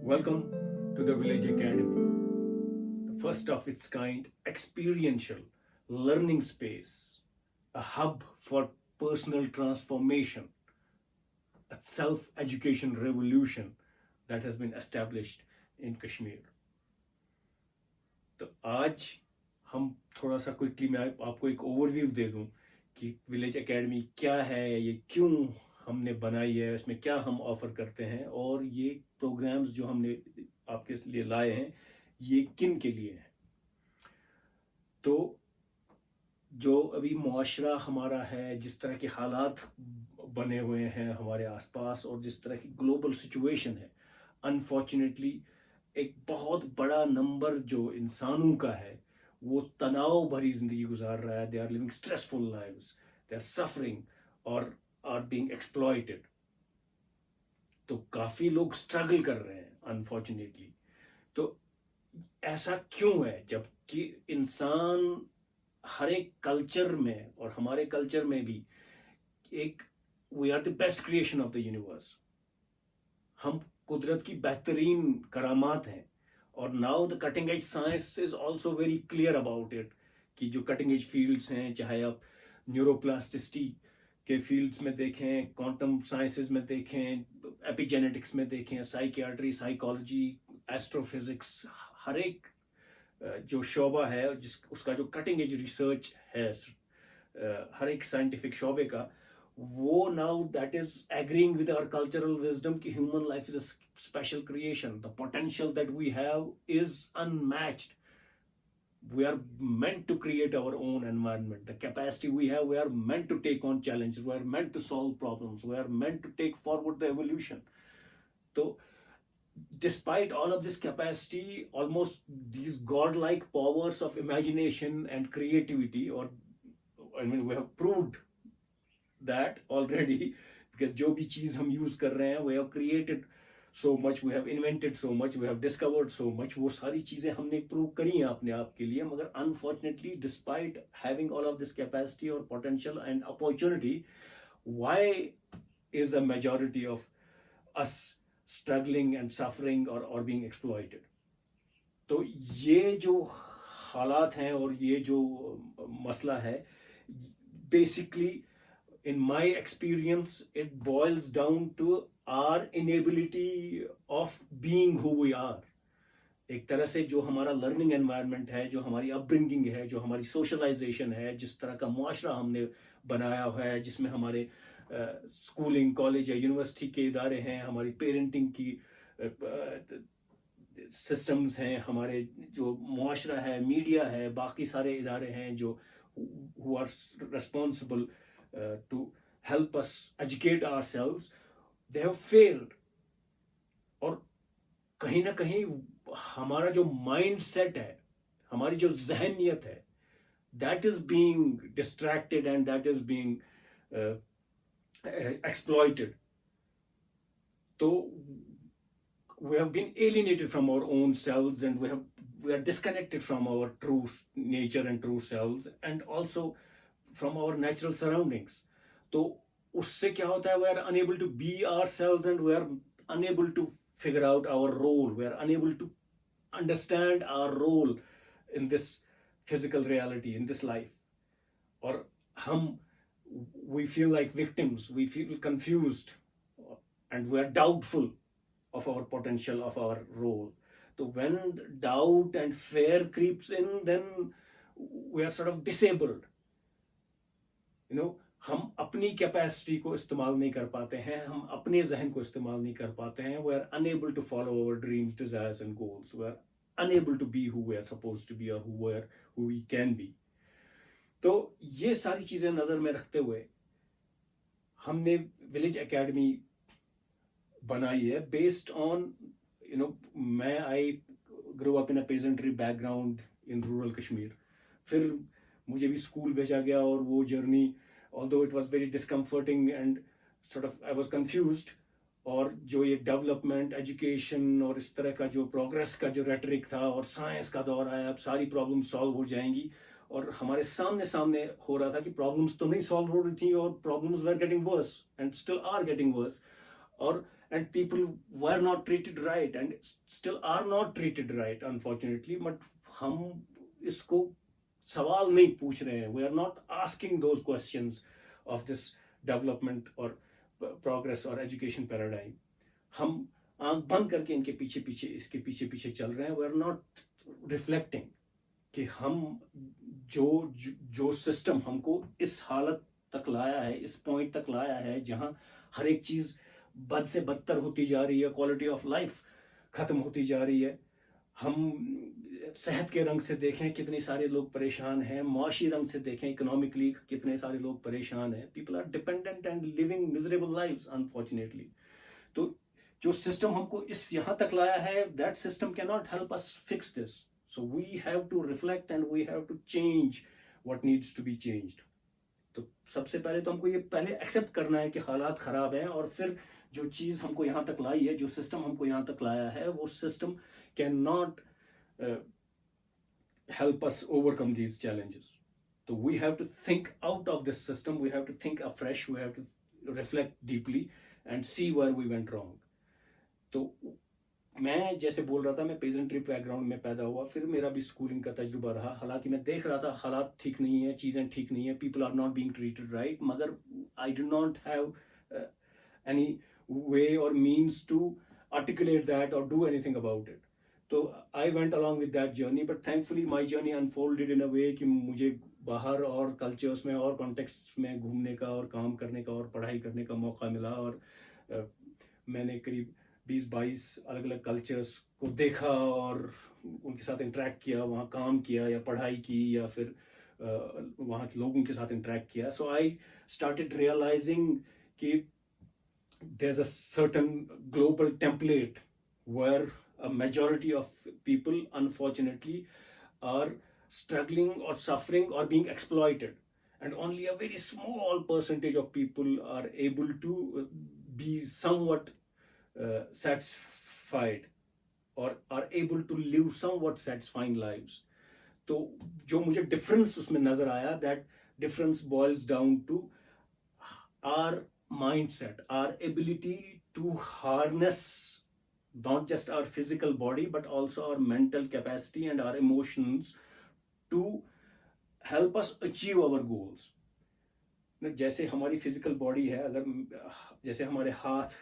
Welcome to the Village Academy, the first of its kind experiential learning space, a hub for personal transformation, a self education revolution that has been established in Kashmir. तो आज हम थोड़ा सा quickly मैं आपको एक overview दे दूं कि विलेज एकेडमी क्या है, ये क्यों हमने बनाई है, इसमें क्या हम ऑफर करते हैं और ये प्रोग्राम्स जो हमने आपके लिए लाए हैं ये किन के लिए हैं। तो जो अभी मुआशरा हमारा है, जिस तरह के हालात बने हुए हैं हमारे आसपास और जिस तरह की ग्लोबल सिचुएशन है, अनफॉर्चुनेटली एक बहुत बड़ा नंबर जो इंसानों का है वो तनाव भरी जिंदगी गुजार रहा है। They are living stressful lives, they are suffering और आर बीइंग एक्सप्लॉइटेड। तो काफी लोग स्ट्रगल कर रहे हैं अनफॉर्चुनेटली। तो ऐसा क्यों है जबकि इंसान हर एक कल्चर में और हमारे कल्चर में भी एक we are the best creation of the universe, हम कुदरत की बेहतरीन करामात हैं। और now the cutting edge science is also very clear about it कि जो कटिंग एज फील्ड्स हैं, चाहे आप न्यूरोप्लास्टिसिटी के फील्ड्स में देखें, क्वांटम साइंसेज में देखें, एपिजेनेटिक्स में देखें, साइकियाट्री, साइकोलॉजी, एस्ट्रोफिजिक्स, हर एक जो शोबा है उसका जो कटिंग एज रिसर्च है हर एक साइंटिफिक शोबे का, वो now that is agreeing with our cultural wisdom कि human life is a special creation, the potential that we have is unmatched. We are meant to create our own environment. The capacity we have, we are meant to take on challenges, we are meant to solve problems, we are meant to take forward the evolution. So despite all of this capacity, almost these godlike powers of imagination and creativity, or I mean we have proved that already, because जो भी चीज हम use कर रहे हैं, we have created so much, we have invented so much, we have discovered so much. वो सारी चीजें हमने प्रूव करी हैं अपने आप के लिए, मगर unfortunately despite having all of this capacity or potential and opportunity, why is a majority of us struggling and suffering or being exploited? तो ये जो हालात हैं और ये जो मसला है, basically in my experience it boils down to our inability of being who we are. एक तरह से जो हमारा लर्निंग एनवायरनमेंट है, जो हमारी अपब्रिंगिंग है, जो हमारी सोशलाइजेशन है, जिस तरह का मुआशरा हमने बनाया हुआ है, जिसमें हमारे स्कूलिंग, कॉलेज या यूनिवर्सिटी के इदारे हैं, हमारी पेरेंटिंग की सिस्टम्स हैं, हमारे जो मुआशरा है, मीडिया है, बाकी सारे इदारे हैं जो who are responsible to help us educate ourselves, they have failed. और कहीं ना कहीं हमारा जो माइंड सेट है, हमारी जो जहनियत है, that is being distracted and that is being exploited. So we have been alienated from our own selves and we are disconnected from our true nature and true selves and also from our natural surroundings. तो उससे क्या होता है, we are unable to be ourselves and we are unable to figure out our role, we are unable to understand our role in this physical reality, in this life. और हम we feel like victims, we feel confused and we are doubtful of our potential, of our role. So when doubt and fear creeps in, then we are sort of disabled. You know, हम अपनी capacity को इस्तेमाल नहीं कर पाते हैं, हम अपने जहन को इस्तेमाल नहीं कर पाते हैं. We are unable to follow our dreams, desires and goals. We are unable to be who we are supposed to be or who we can be. तो ये सारी चीजें नजर में रखते हुए हमने विलेज एकेडमी बनाई है बेस्ड ऑन मैं I grow up in a pageantry background in rural Kashmir. फिर मुझे भी स्कूल भेजा गया और वो journey, although it was very discomforting and sort of I was confused, और जो ये डेवलपमेंट, एजुकेशन और इस तरह का जो प्रोग्रेस का जो रेटरिक था और साइंस का दौर आया, अब सारी प्रॉब्लम सॉल्व हो जाएंगी, और हमारे सामने हो रहा था कि प्रॉब्लम्स तो नहीं सॉल्व हो रही थी और problems were getting worse and still are getting worse. और and people were not treated right and still are not treated right, unfortunately. But हम इसको सवाल नहीं पूछ रहे हैं. We are not asking those questions of this development or progress or education paradigm. हम आंख बंद करके इनके पीछे पीछे इसके पीछे पीछे चल रहे हैं. We are not reflecting कि हम जो सिस्टम हमको इस हालत तक लाया है, इस पॉइंट तक लाया है जहां हर एक चीज बद से बदतर होती जा रही है, क्वालिटी ऑफ लाइफ खत्म होती जा रही है. हम सेहत के रंग से देखें कितने सारे लोग परेशान हैं, माशी रंग से देखें इकोनॉमिकली कितने सारे लोग परेशान हैं. People are dependent and living miserable lives unfortunately. तो जो सिस्टम हमको इस यहाँ तक लाया है, that system can not help us fix this. So we have to reflect and we have to change what needs to be changed. तो सबसे पहले तो हमको ये पहले एक्सेप्ट करना है कि हालात खराब हैं, और फिर जो चीज हमको यहाँ तक लाई है, जो सिस्टम हमको यहाँ तक लाया है, वो system can not help us overcome these challenges. So we have to think out of this system, we have to think afresh, we have to reflect deeply and see where we went wrong. तो मैं जैसे बोल रहा था, मैं pageantry background में पैदा हुआ, फिर मेरा भी स्कूलिंग का तजुर्बा रहा. हालांकि मैं देख रहा था हालात ठीक नहीं है, चीज़ें ठीक नहीं है, people are not being treated right, मगर I do not have any way और means to articulate that or do anything about it. तो I went along with that journey, but thankfully my journey unfolded in a way कि मुझे बाहर और cultures में और context में घूमने का और काम करने का और पढ़ाई करने का मौका मिला. और मैंने करीब 20-22 अलग अलग कल्चर्स को देखा और उनके साथ इंटरेक्ट किया, वहाँ काम किया या पढ़ाई की या फिर वहाँ के लोगों के साथ इंटरेक्ट किया. सो आई स्टार्टेड रियलाइजिंग कि there's a certain global template where a majority of people unfortunately are struggling or suffering or being exploited, and only a very small percentage of people are able to be somewhat satisfied or are able to live somewhat satisfying lives. तो जो मुझे difference उसमें नजर आया, that difference boils down to our mindset, our ability to harness not just our physical body but also our mental capacity and our emotions to help us achieve our goals. जैसे हमारी physical body है, अगर जैसे हमारे हाथ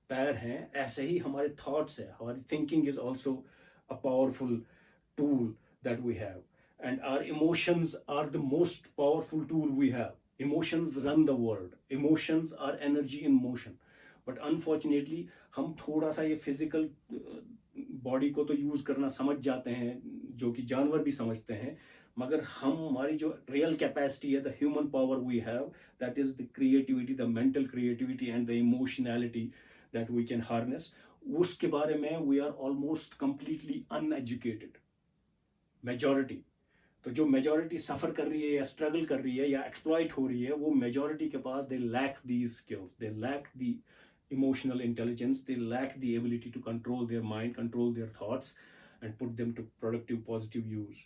पैर हैं, ऐसे ही हमारे थॉट्स है. हमारी thinking is also a powerful tool that we have, and our emotions are the most powerful tool we have. Emotions run the world. Emotions are energy in motion. But unfortunately हम थोड़ा सा ये physical body को तो use करना समझ जाते हैं, जो कि जानवर भी समझते हैं, मगर हमारी जो रियल कैपेसिटी है, the human power we have, that is the creativity, the mental creativity and the emotionality that we can harness, उसके बारे में we are almost completely uneducated majority. तो जो मेजॉरिटी सफर कर रही है या स्ट्रगल कर रही है या एक्सप्लॉइट हो रही है, वो मेजॉरिटी के पास they lack these skills, they lack the emotional intelligence, they lack the ability to control their mind, control their thoughts and put them to productive positive use.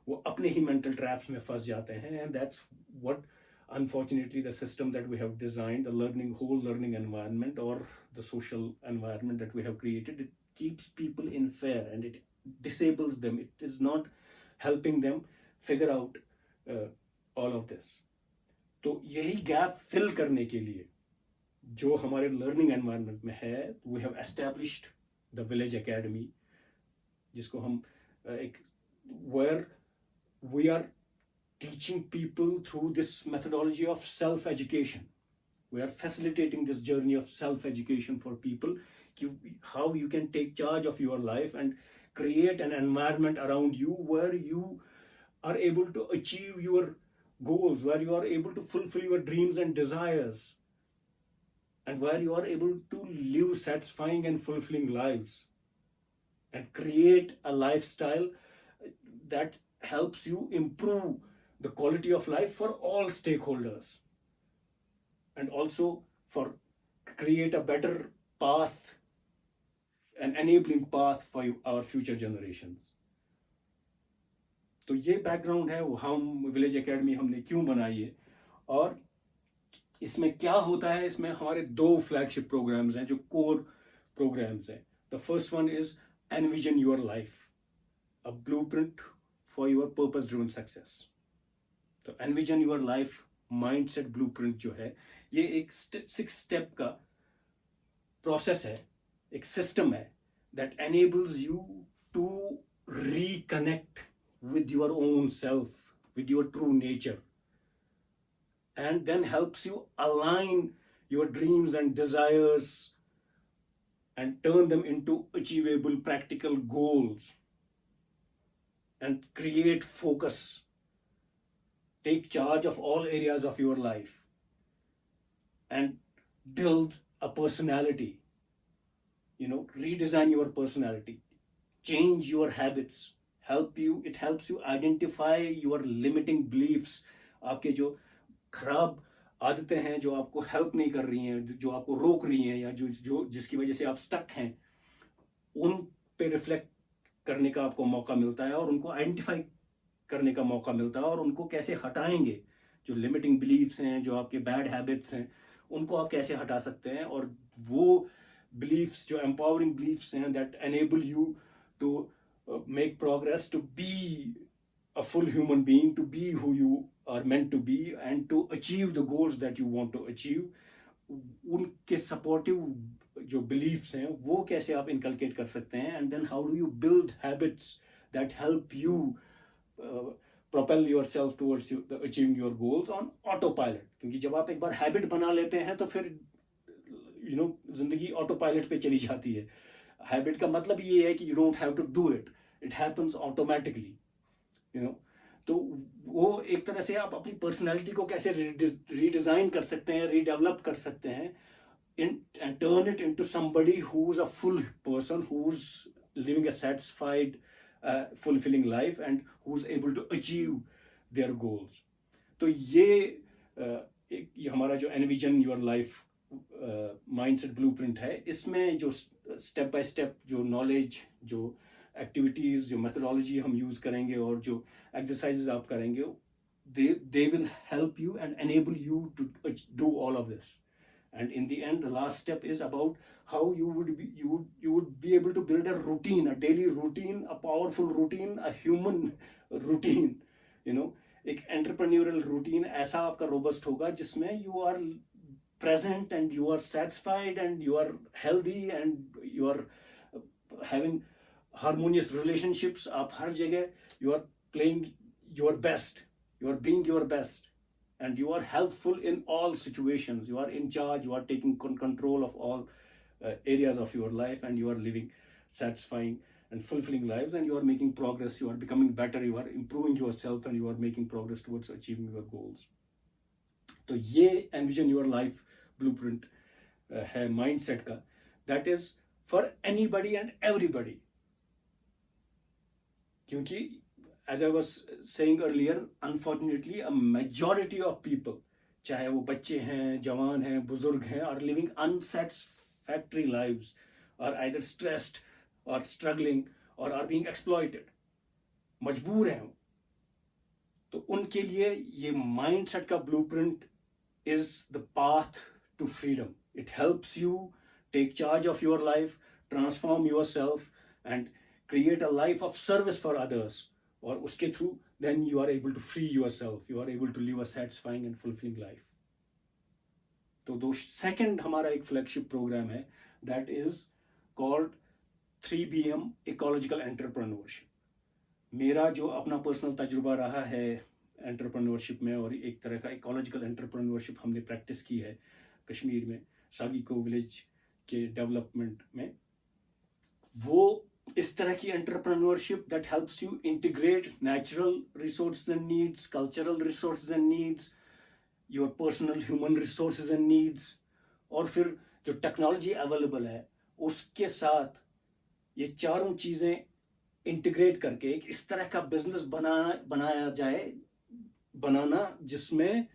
वो अपने ही मेंटल ट्रैप्स में फंस जाते हैं, and that's what unfortunately the system that we have designed, the whole learning environment or the social environment that we have created, it keeps people in fear and it disables them. It is not helping them figure out all of this. तो यही gap fill करने के लिए जो हमारे learning environment में है, we have established the village academy, जिसको हम एक where we are teaching people through this methodology of self-education. We are facilitating this journey of self-education for people, how you can take charge of your life and create an environment around you where you are able to achieve your goals, where you are able to fulfill your dreams and desires, and where you are able to live satisfying and fulfilling lives and create a lifestyle that helps you improve the quality of life for all stakeholders, and also for create a better path, an enabling path for our future generations. तो ये background है, वो हम village academy हमने क्यों बनाई है. और इसमें क्या होता है, इसमें हमारे 2 फ्लैगशिप प्रोग्राम्स हैं जो कोर प्रोग्राम्स हैं. The first one is envision your life, a blueprint for your purpose driven success. तो envision your life mindset blueprint जो है, ये एक 6 स्टेप का प्रोसेस है, एक सिस्टम है that enables you to reconnect with your own self, with your true nature, and then helps you align your dreams and desires and turn them into achievable practical goals and create focus, take charge of all areas of your life and build a personality, redesign your personality, change your habits, it helps you identify your limiting beliefs, आपके जो खराब आदतें हैं जो आपको help नहीं कर रही हैं, जो आपको रोक रही हैं, या जो जिसकी वजह से आप स्टक हैं, उन पे रिफ्लेक्ट करने का आपको मौका मिलता है और उनको आइडेंटिफाई करने का मौका मिलता है, और उनको कैसे हटाएंगे, जो लिमिटिंग बिलीफ्स हैं, जो आपके बैड हैबिट्स हैं, उनको आप कैसे हटा सकते हैं, और वो बिलीफ्स जो एम्पावरिंग बिलीफ्स हैं that enable you to make progress, to be a full human being, to be who you are meant to be and to achieve the goals that you want to achieve. उनके supportive जो beliefs हैं वो कैसे आप inculcate कर सकते हैं, and then how do you build habits that help you propel yourself towards achieving your goals on autopilot. क्योंकि जब आप एक बार हैबिट बना लेते हैं तो फिर जिंदगी ऑटो पायलट पे चली जाती है. हैबिट का मतलब ये है कि you don't have to do it, it happens automatically. तो वो एक तरह से आप अपनी पर्सनैलिटी को कैसे रीडिजाइन कर सकते हैं, रीडेवलप कर सकते हैं, and turn it into somebody who's a full person, who's living a satisfied, fulfilling life and who's able to achieve their goals. तो ये हमारा जो envision your life mindset blueprint है, इसमें जो स्टेप बाय स्टेप जो नॉलेज, जो activities, जो मेथोडोलॉजी हम यूज करेंगे और जो एक्सरसाइजेस आप करेंगे, they will help you and enable you to do all of this. And in the end, the last step is about how you would be able to build a routine, a daily routine, a powerful routine, a human routine, एक entrepreneurial routine ऐसा आपका robust होगा जिसमें you are present and you are satisfied and you are healthy and you are having harmonious relationships. आप हर जगह you are playing your best, you are being your best, and you are helpful in all situations. You are in charge, you are taking control of all areas of your life, and you are living satisfying and fulfilling lives, and you are making progress, you are becoming better, you are improving yourself, and you are making progress towards achieving your goals. तो ये envision your life blueprint है mindset का, that is for anybody and everybody. क्योंकि as I was saying earlier, unfortunately a majority of people, चाहे वो बच्चे हैं, जवान हैं, बुजुर्ग हैं, are living unsatisfactory lives, are either stressed or struggling or are being exploited. मजबूर हैं. तो उनके लिए ये mindset का blueprint is the path to freedom. It helps you take charge of your life, transform yourself and create a life of service for others. और उसके through then you are able to free yourself, you are able to live a satisfying and fulfilling life. तो second हमारा एक flagship program है that is called 3BM Ecological Entrepreneurship. मेरा जो अपना personal तजुर्बा रहा है एंटरप्रेन्योरशिप में, और एक तरह का इकोलॉजिकल एंटरप्रेन्योरशिप हमने प्रैक्टिस की है कश्मीर में सागीको विलेज के डेवलपमेंट में, वो इस तरह की entrepreneurship that helps you integrate natural resources and needs, cultural resources and needs, your personal human resources and needs, और फिर जो टेक्नोलॉजी अवेलेबल है उसके साथ ये चारों चीज़ें इंटीग्रेट करके एक इस तरह का बिजनेस बनाना जिसमें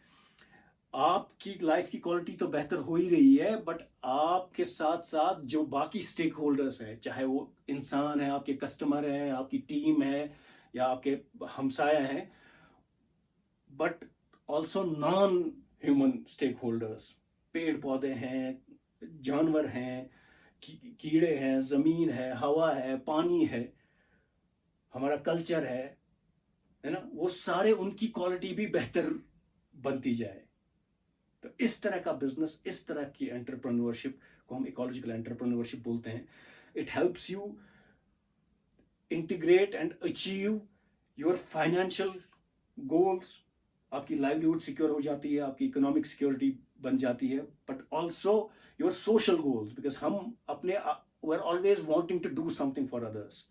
आपकी लाइफ की क्वालिटी तो बेहतर हो ही रही है, बट आपके साथ साथ जो बाकी स्टेक होल्डर्स हैं, चाहे वो इंसान है, आपके कस्टमर हैं, आपकी टीम है या आपके हमसाया हैं, but also non human stakeholders, पेड़ पौधे हैं, जानवर हैं, कीड़े हैं, ज़मीन है, हवा है, पानी है, हमारा कल्चर है ना, वो सारे उनकी क्वालिटी भी बेहतर बनती जाए। तो इस तरह का बिजनेस, इस तरह की एंटरप्रेन्योरशिप को हम इकोलॉजिकल एंटरप्रेन्योरशिप बोलते हैं। It helps you integrate and achieve your financial goals. आपकी लाइवलीहुड सिक्योर हो जाती है, आपकी इकोनॉमिक सिक्योरिटी बन जाती है, but also your social goals, because हम अपने we are always wanting to do something for others.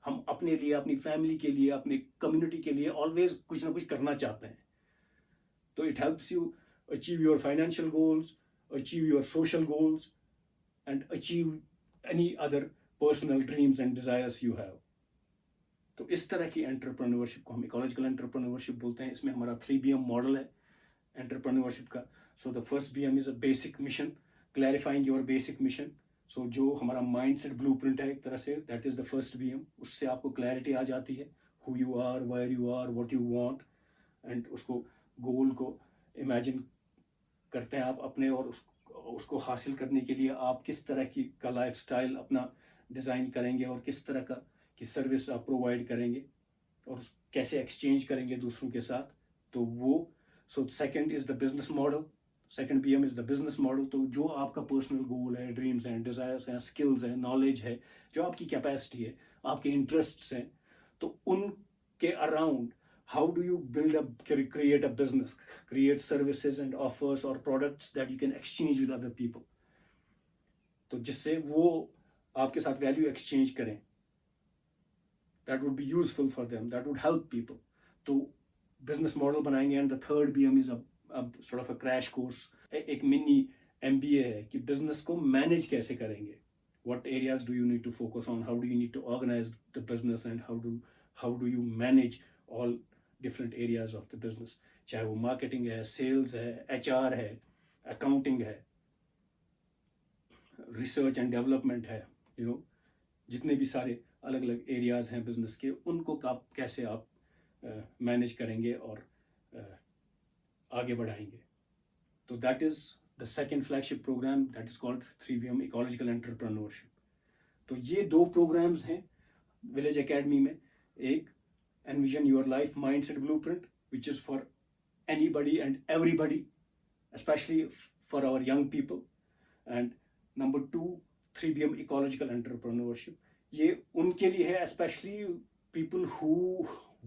हम अपने लिए, अपनी फैमिली के लिए, अपनी कम्युनिटी के लिए ऑलवेज कुछ ना कुछ करना चाहते हैं। तो it helps you achieve your financial goals, achieve your social goals, and achieve any other personal dreams and desires you have. तो इस तरह की एंटरप्रेन्योरशिप को हम इकोलॉजिकल एंटरप्रेन्योरशिप बोलते हैं। इसमें हमारा 3BM मॉडल है एंटरप्रेन्योरशिप का। So the first BM is a basic mission, clarifying your basic mission. So जो हमारा माइंडसेट ब्लूप्रिंट है एक तरह से, that is the first BM। उससे आपको क्लैरिटी आ जाती है, who you are, where you are, what you want, and उसको गोल को इमेजिन करते हैं आप अपने, और उसको हासिल करने के लिए आप किस तरह का लाइफस्टाइल अपना डिज़ाइन करेंगे और किस तरह की सर्विस आप प्रोवाइड करेंगे और कैसे एक्सचेंज करेंगे दूसरों के साथ। तो वो so second is the business model, second BM is the business model. तो जो आपका पर्सनल गोल है, ड्रीम्स हैं, डिज़ायर्स हैं, स्किल्स हैं, नॉलेज है, जो आपकी कैपेसिटी है, आपके इंटरेस्ट्स हैं, तो उनके around how do you create a business, create services and offers or products that you can exchange with other people, तो जिससे वो आपके साथ वैल्यू एक्सचेंज करें, that would be useful for them, that would help people। तो business model बनाएंगे। And the third BM is sort of a crash course, एक mini MBA है कि बिजनेस को मैनेज कैसे करेंगे, what areas do you need to focus on, how do you need to organize the business, and how do you manage all different areas of the business, चाहे वो marketing है, sales है, HR है, accounting है, research and development है, जितने भी सारे अलग अलग एरियाज हैं बिजनेस के, उनको कैसे आप मैनेज करेंगे और आगे बढ़ाएंगे। तो that is the second flagship program, that is called 3BM ecological entrepreneurship. तो ये 2 प्रोग्राम्स हैं विलेज एकेडमी में। एक Envision Your Life Mindset Blueprint, which is for anybody and everybody, especially for our young people. And number 2, 3BM Ecological Entrepreneurship. ये उनके लिए है, especially people who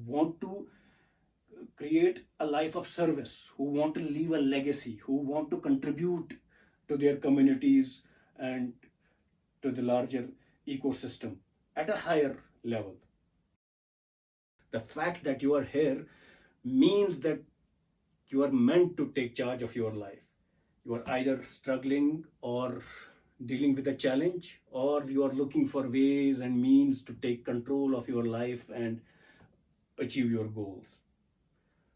want to create a life of service, who want to leave a legacy, who want to contribute to their communities and to the larger ecosystem at a higher level. The fact that you are here means that you are meant to take charge of your life. You are either struggling or dealing with a challenge, or you are looking for ways and means to take control of your life and achieve your goals.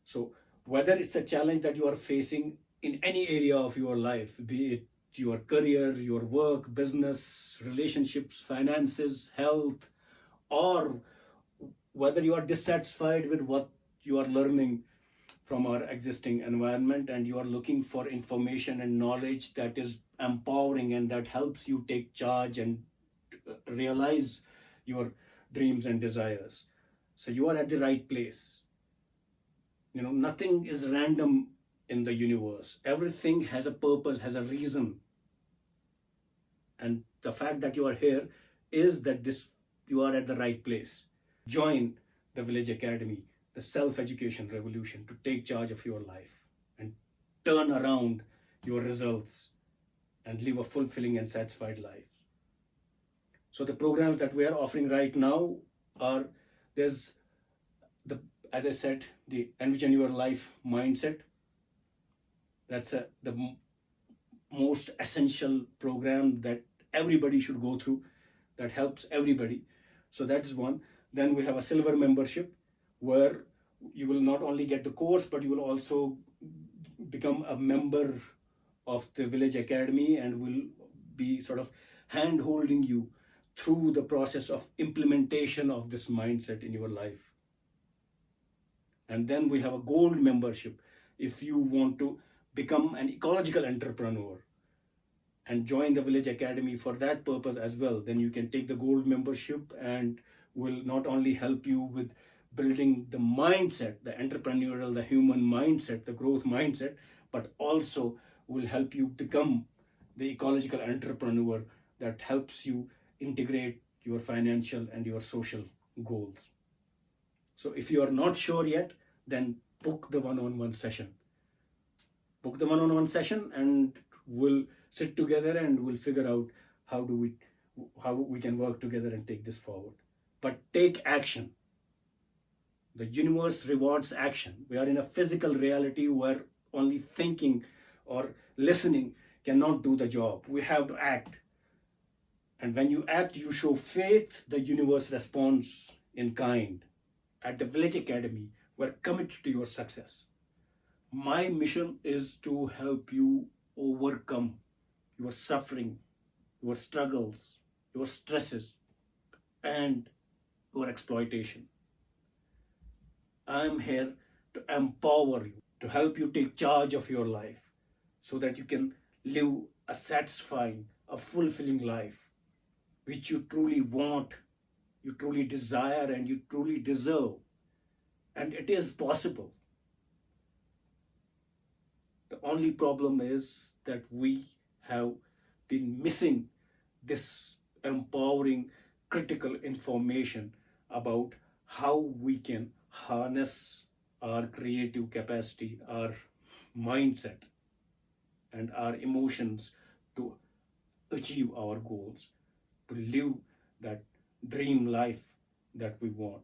So whether it's a challenge that you are facing in any area of your life, be it your career, your work, business, relationships, finances, health, or whether you are dissatisfied with what you are learning from our existing environment and you are looking for information and knowledge that is empowering and that helps you take charge and realize your dreams and desires. So you are at the right place. Nothing is random in the universe. Everything has a purpose, has a reason. And the fact that you are here is that you are at the right place. Join the Village Academy, the self-education revolution, to take charge of your life and turn around your results and live a fulfilling and satisfied life. So the programs that we are offering right now are, there's as I said, the Envision Your Life mindset. That's the most essential program that everybody should go through, that helps everybody. So that's one. Then we have a silver membership where you will not only get the course, but you will also become a member of the Village Academy and will be sort of hand-holding you through the process of implementation of this mindset in your life. And then we have a gold membership. If you want to become an ecological entrepreneur and join the Village Academy for that purpose as well, then you can take the gold membership, and will not only help you with building the mindset, the entrepreneurial, the human mindset, the growth mindset, but also will help you become the ecological entrepreneur that helps you integrate your financial and your social goals. So if you are not sure yet, then book the one-on-one session. Book the one-on-one session, and we'll sit together and we'll figure out how we can work together and take this forward. But take action. The universe rewards action. We are in a physical reality where only thinking or listening cannot do the job. We have to act. And when you act, you show faith, the universe responds in kind. At the Village Academy, we're committed to your success. My mission is to help you overcome your suffering, your struggles, your stresses, and your exploitation. I'm here to empower you, to help you take charge of your life so that you can live a satisfying, a fulfilling life which you truly want, you truly desire, and you truly deserve. And it is possible. The only problem is that we have been missing this empowering, critical information about how we can harness our creative capacity, our mindset, and our emotions to achieve our goals, to live that dream life that we want,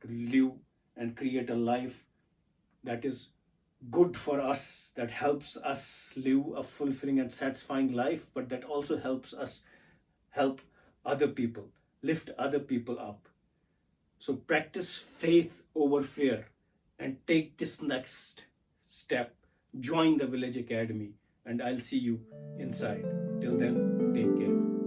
to live and create a life that is good for us, that helps us live a fulfilling and satisfying life, but that also helps us help other people, lift other people up. So practice faith over fear and take this next step. Join the Village Academy, and I'll see you inside. Till then, take care.